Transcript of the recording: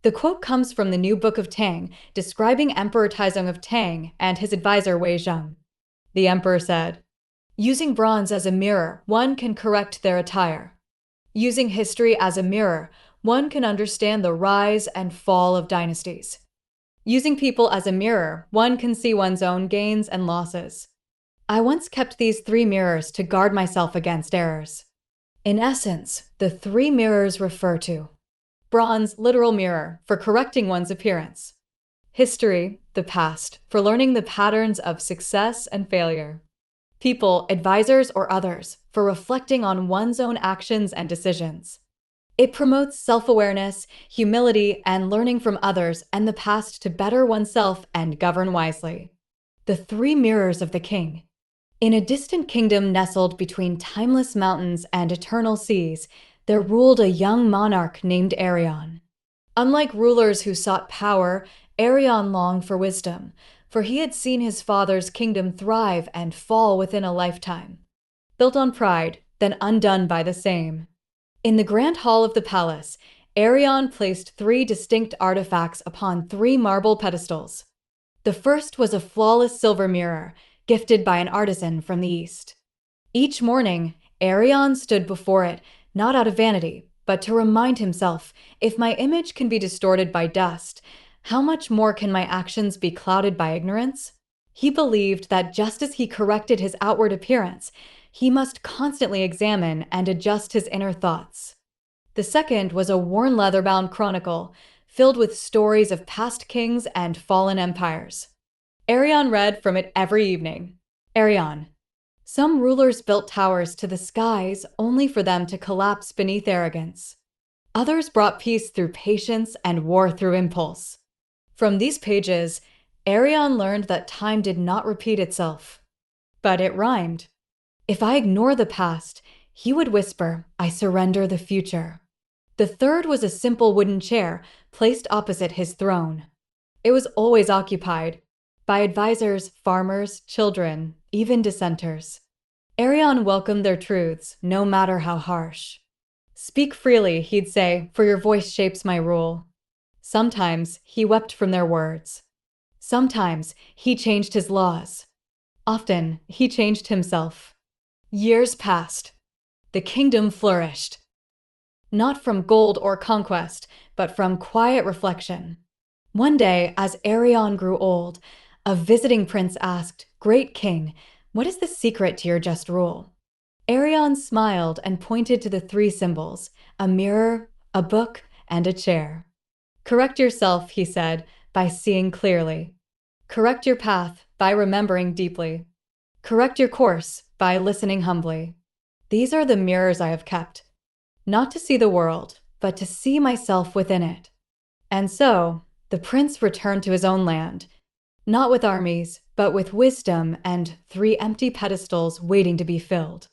The quote comes from the New Book of Tang, describing Emperor Taizong of Tang and his advisor Wei Zheng. The emperor said, "Using bronze as a mirror, one can correct their attire. Using history as a mirror, one can understand the rise and fall of dynasties. Using people as a mirror, one can see one's own gains and losses. I once kept these 3 mirrors to guard myself against errors." In essence, the 3 mirrors refer to bronze, literal mirror, for correcting one's appearance; history, the past, for learning the patterns of success and failure; people, advisors, or others, for reflecting on one's own actions and decisions. It promotes self-awareness, humility, and learning from others and the past to better oneself and govern wisely. The 3 mirrors of the king. In a distant kingdom nestled between timeless mountains and eternal seas, there ruled a young monarch named Arion. Unlike rulers who sought power, Arion longed for wisdom, for he had seen his father's kingdom thrive and fall within a lifetime. Built on pride, then undone by the same. In the grand hall of the palace, Arion placed 3 distinct artifacts upon 3 marble pedestals. The first was a flawless silver mirror, gifted by an artisan from the East. Each morning, Arion stood before it, not out of vanity, but to remind himself, if my image can be distorted by dust, how much more can my actions be clouded by ignorance? He believed that just as he corrected his outward appearance, he must constantly examine and adjust his inner thoughts. The second was a worn leather-bound chronicle, filled with stories of past kings and fallen empires. Arion read from it every evening. Arion. Some rulers built towers to the skies only for them to collapse beneath arrogance. Others brought peace through patience and war through impulse. From these pages, Arion learned that time did not repeat itself. But it rhymed. If I ignore the past, he would whisper, I surrender the future. The third was a simple wooden chair placed opposite his throne. It was always occupied by advisors, farmers, children, even dissenters. Arion welcomed their truths, no matter how harsh. Speak freely, he'd say, for your voice shapes my rule. Sometimes he wept from their words. Sometimes he changed his laws. Often he changed himself. Years passed. The kingdom flourished. Not from gold or conquest, but from quiet reflection. One day, as Arion grew old, a visiting prince asked, Great king, what is the secret to your just rule? Arion smiled and pointed to the 3 symbols, a mirror, a book, and a chair. Correct yourself, he said, by seeing clearly. Correct your path by remembering deeply. Correct your course by listening humbly. These are the mirrors I have kept, not to see the world, but to see myself within it. And so, the prince returned to his own land, not with armies, but with wisdom and 3 empty pedestals waiting to be filled.